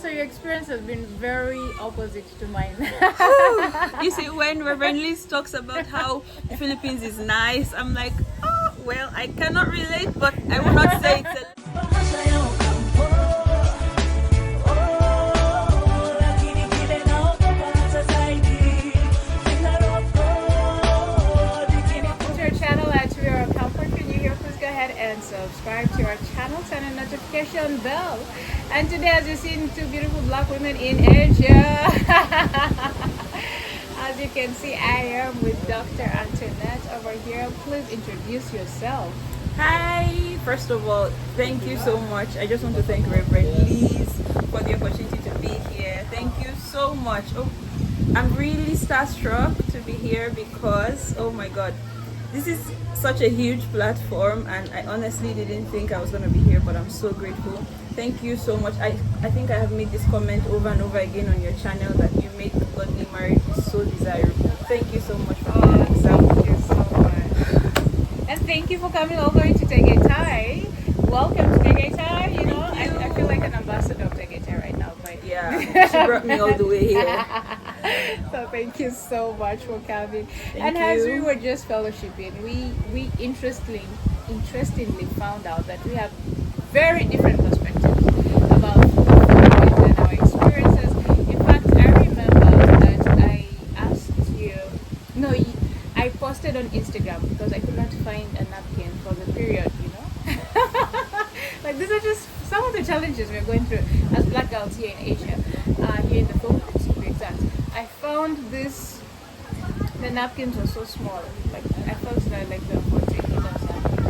so your experience has been very opposite to mine. You see, when Reverend Liz talks about how the Philippines is nice, I'm like, oh, well, I cannot relate, but I will not say it's a... And subscribe to our channel, turn on notification bell. And today, as you've seen, two beautiful black women in Asia. As you can see, I am with Dr. Antoinette over here. Please introduce yourself. Hi! First of all, thank you so much. I just want to thank Reverend Liz for the opportunity to be here. Thank you so much. Oh, I'm really starstruck to be here because, oh my God, this is such a huge platform, and I honestly didn't think I was going to be here, but I'm so grateful. Thank you so much. I think I have made this comment over and over again on your channel that you make godly marriage so desirable. Thank you so much for being here. Thank you so much. And thank you for coming over to Tegaitai. Welcome to Tegaitai. You know, I feel like an ambassador of Tegaitai right now. But yeah, she brought me all the way here. So thank you so much for coming. Thank you. As we were just fellowshipping, we interestingly found out that we have very different perspectives about food and our experiences. In fact, I remember that I asked you, no, I posted on Instagram because I could not find a napkin for the period, you know. Like, these are just some of the challenges we're going through as black girls here in Asia, here in the Philippines, to be exact. I found this, the napkins were so small, like I felt that like they were for drinking or something.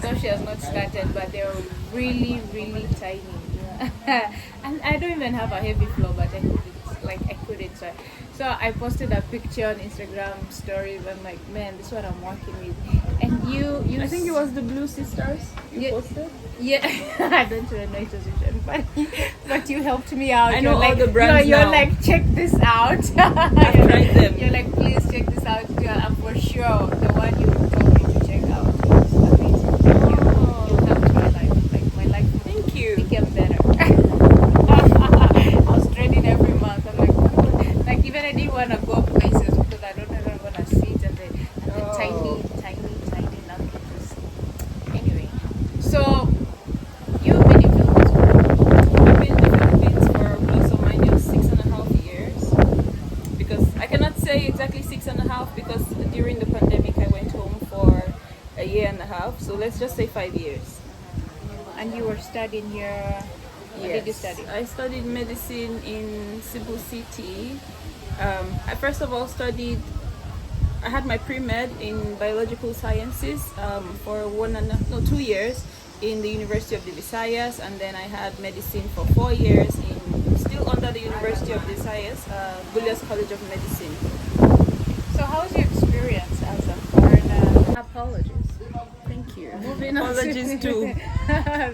So she has not started, but they were really, really tiny. And I don't even have a heavy flow, but I couldn't. So I posted a picture on Instagram stories. I'm like, man, this is what I'm working with. And you I think it was the Blue Sisters you posted. Yeah, I don't really know it was but you helped me out. I know you're all like, the brands you're now. like, check this out. I've tried them. You're like, please check this out. I'm for sure the one you told me to check out was amazing. You helped my life. Like my life. Thank you. Became better. I was training every month. I'm like even I didn't want to go places because I don't know if I'm gonna sit and the tiny napkins. Anyway, so. You've been in Philippines for? I've been in the Philippines for plus or minus 6.5 years. Because I cannot say exactly 6.5 because during the pandemic I went home for a year and a half. So let's just say 5 years. And you were studying here. What did you study? I studied medicine in Cebu City. I first of all I had my pre-med in biological sciences for 2 years in the University of the Visayas, and then I had medicine for 4 years still under the University of the Visayas, Bullias College of Medicine. So how was your experience as a foreigner? Apologies. Thank you. Moving on. Apologies too.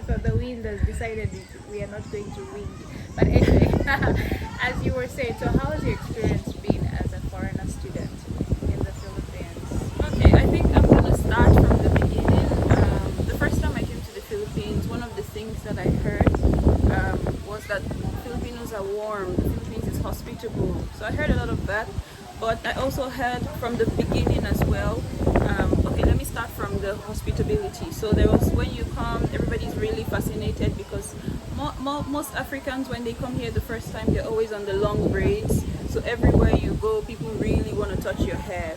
So the wind has decided we are not going to win. But anyway, as you were saying, so how has your experience been as a foreigner student in the Philippines? Okay, I think I'm going to start from the beginning. The first time I came to the Philippines, one of the things that I heard was that Filipinos are warm, the Philippines is hospitable. So I heard a lot of that, but I also heard from the beginning as well. Okay, let me start from the hospitability. So there was, when you come, everybody's really fascinated because most Africans, when they come here the first time, they're always on the long braids. So everywhere you go, people really want to touch your hair.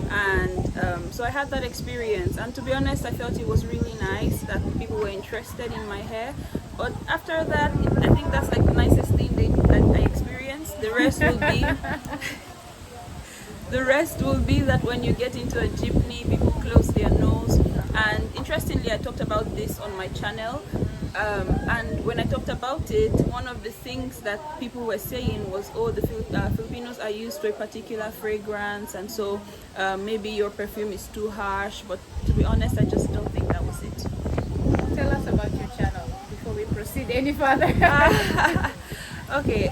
And so I had that experience, and to be honest, I felt it was really nice that people were interested in my hair. But after that, I think that's like the nicest thing that I experienced. The rest will be that when you get into a jeepney, people close their nose. And interestingly, I talked about this on my channel. And when I talked about it, one of the things that people were saying was, oh, the Filipinos are used to a particular fragrance, and so maybe your perfume is too harsh. But to be honest, I just don't think that was it. Tell us about your channel before we proceed any further. Okay,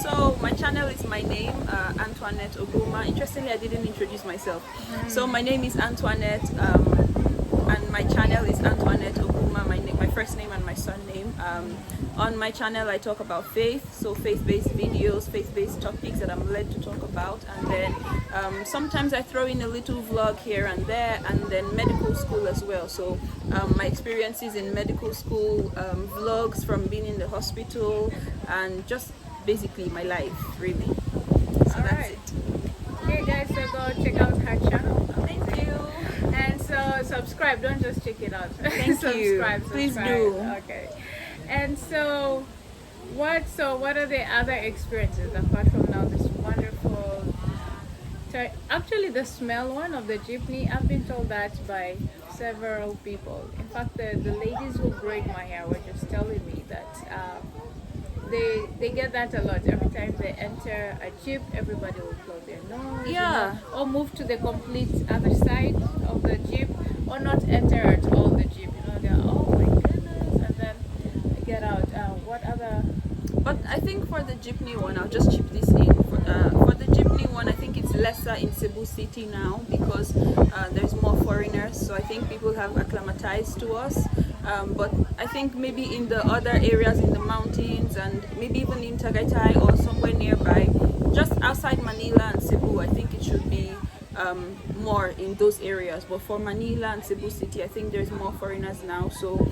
so my channel is my name, Antoinette Oguma. Interestingly, I didn't introduce myself. So my name is Antoinette, and my channel is Antoinette, my first name and my surname. On my channel I talk about faith, so faith-based videos, faith-based topics that I'm led to talk about, and then sometimes I throw in a little vlog here and there, and then medical school as well. So my experiences in medical school, vlogs from being in the hospital, and just basically my life, really. So All that's right. it. Okay, guys, so go check out her channel. Thank you. And so subscribe, don't just check it out. Thank you. Subscribe. Please do. Okay. And so what are the other experiences apart from now this wonderful actually the smell one of the jeepney? I've been told that by several people. In fact, the ladies who braid my hair were just telling me that they get that a lot. Every time they enter a jeep, everybody will blow their nose. Yeah. Or move to the complete other side of the jeep, or not enter at all the jeep. They're, oh my goodness, and then they get out. What other? But I think for the jeepney one, I'll just chip this in. For the jeepney one, I think it's lesser in Cebu City now because there's more foreigners. So I think people have acclimatized to us. But I think maybe in the other areas in the mountains, and maybe even in Tagaytay or somewhere nearby, just outside Manila and Cebu, I think it should be more in those areas. But for Manila and Cebu City, I think there's more foreigners now, so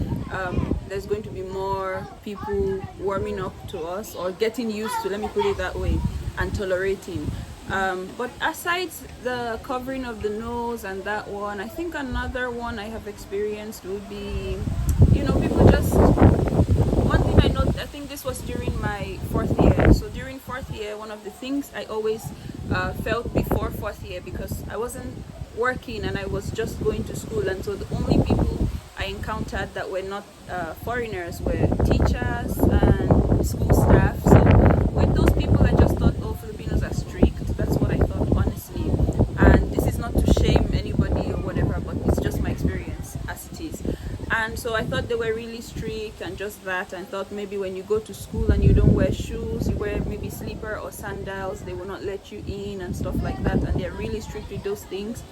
there's going to be more people warming up to us, or getting used to, let me put it that way, and tolerating. But aside the covering of the nose and that one, I think another one I have experienced would be, people just, one thing I noticed, I think this was during my 4th year. So during 4th year, one of the things I always felt before 4th year, because I wasn't working and I was just going to school, and so the only people I encountered that were not foreigners were teachers and school staff. So with those people, I just thought, oh, Filipinos are strict. That's what I thought, honestly. And this is not to shame anybody or whatever, but it's just my experience as it is. And so I thought they were really strict and just that, and thought maybe when you go to school and you don't wear shoes, you wear maybe slipper or sandals, they will not let you in and stuff like that, and they're really strict with those things.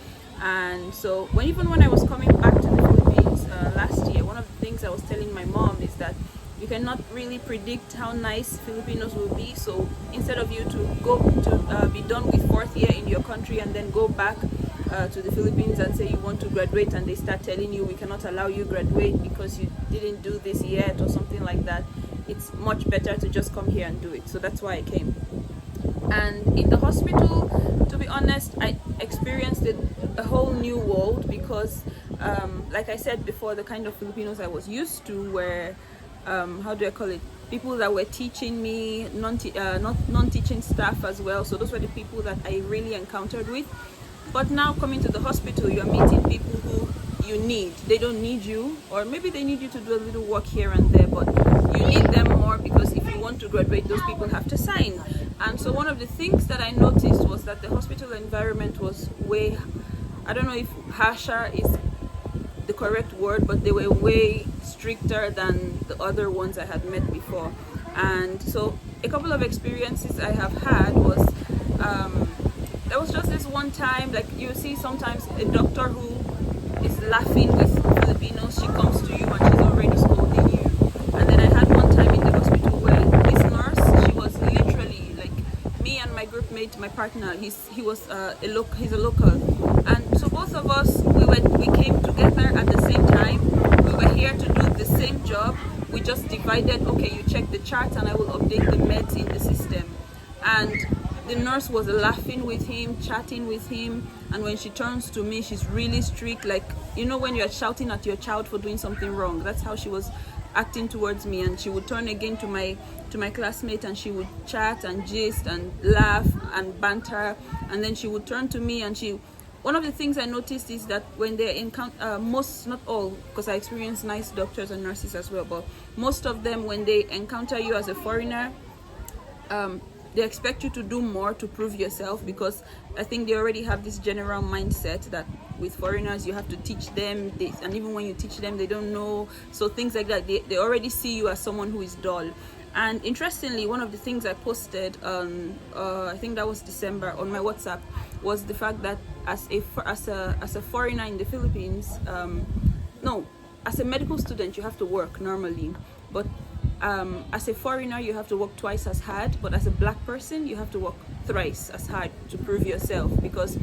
And so even when I was coming back to the Philippines last year, one of the things I was telling my mom is that you cannot really predict how nice Filipinos will be. So instead of you to go to be done with 4th year in your country and then go back to the Philippines and say you want to graduate, and they start telling you we cannot allow you graduate because you didn't do this yet or something like that, it's much better to just come here and do it. So that's why I came. And in the hospital, to be honest, I experienced a whole new world because like I said before, the kind of Filipinos I was used to were how do I call it, people that were teaching me, non-teaching staff as well. So those were the people that I really encountered with. But now coming to the hospital, you're meeting people who you need. They don't need you, or maybe they need you to do a little work here and there, but you need them more because if you want to graduate, those people have to sign. And so one of the things that I noticed was that the hospital environment was way, I don't know if harsher is the correct word, but they were way stricter than the other ones I had met before. And so a couple of experiences I have had was there was just this one time, like you see sometimes a doctor who is laughing with Filipinos, she comes to you and she's already scolding you. And then I had one time in the hospital where this nurse, she was literally like, me and my group mate, my partner, he's a local, and so both of us we came together at the same time. We were here to do the same job. We just divided. Okay, you check the chart and I will update the meds in the system. And the nurse was laughing with him, chatting with him, and when she turns to me, she's really strict, like, when you're shouting at your child for doing something wrong, that's how she was acting towards me. And she would turn again to my classmate and she would chat and gist and laugh and banter, and then she would turn to me and one of the things I noticed is that when they encounter, most, not all, because I experienced nice doctors and nurses as well, but most of them, when they encounter you as a foreigner, they expect you to do more to prove yourself, because I think they already have this general mindset that with foreigners you have to teach them this, and even when you teach them they don't know, so things like that, they already see you as someone who is dull. And interestingly, one of the things I posted on I think that was December on my WhatsApp was the fact that as a foreigner in the Philippines, no, as a medical student, you have to work normally, but as a foreigner, you have to work twice as hard, but as a black person, you have to work thrice as hard to prove yourself, because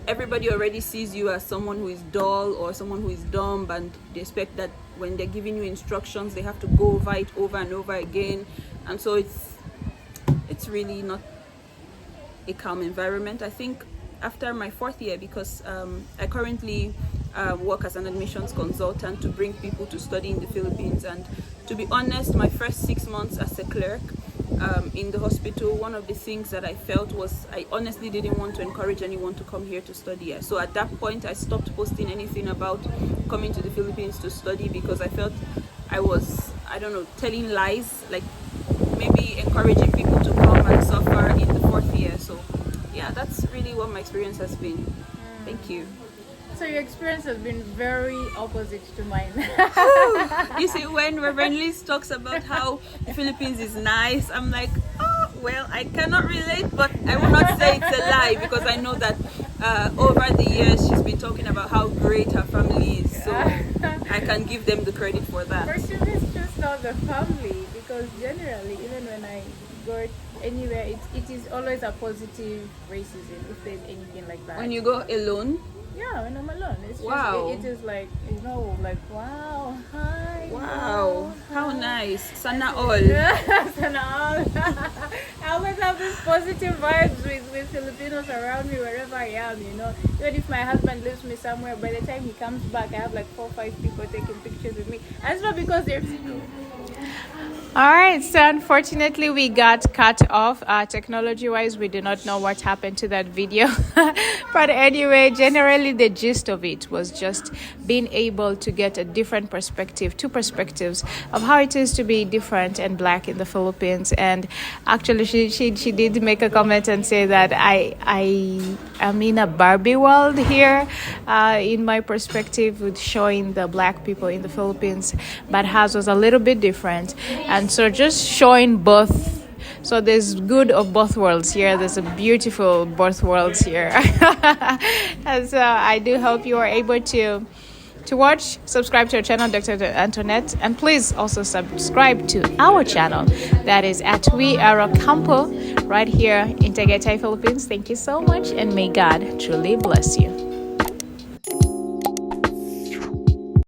everybody already sees you as someone who is dull or someone who is dumb, and they expect that when they're giving you instructions, they have to go over it over and over again. And so it's really not a calm environment. I think after my 4th year, because I currently work as an admissions consultant to bring people to study in the Philippines, and to be honest, my first 6 months as a clerk in the hospital, one of the things that I felt was I honestly didn't want to encourage anyone to come here to study here. So at that point, I stopped posting anything about coming to the Philippines to study, because I felt I was, I don't know, telling lies, like maybe encouraging people to come and suffer in the 4th year. So yeah, that's really what my experience has been. Thank you. So your experience has been very opposite to mine. You see, when Reverend Liz talks about how the Philippines is nice, I'm like, oh, well, I cannot relate, but I will not say it's a lie, because I know that over the years she's been talking about how great her family is. So I can give them the credit for that. Personally, it's just not the family, because generally, even when I go anywhere, it is always a positive racism, if there's anything like that. When you go alone? Yeah, when I'm alone. It's wow. Just, it is like, you know, like, wow, hi. Wow, how nice. Sana all. Sana all. I always have these positive vibes with Filipinos around me wherever I am, you know. Even if my husband leaves me somewhere, by the time he comes back, I have like 4 or 5 people taking pictures with me. And it's not because they're single. Alright, so unfortunately we got cut off. Technology wise, we do not know what happened to that video. But anyway, generally the gist of it was just being able to get a different perspective, 2 perspectives of how it is to be different and black in the Philippines. And actually she did make a comment and say that I am in a Barbie world here, in my perspective, with showing the black people in the Philippines, but hers was a little bit different. And so just showing both, so there's good of both worlds here, there's a beautiful both worlds here. And so I do hope you are able to watch, subscribe to our channel, Dr. Antoinette, and please also subscribe to our channel, that is at We Are Campo, right here in Tagaytay, Philippines. Thank you so much, and may God truly bless you.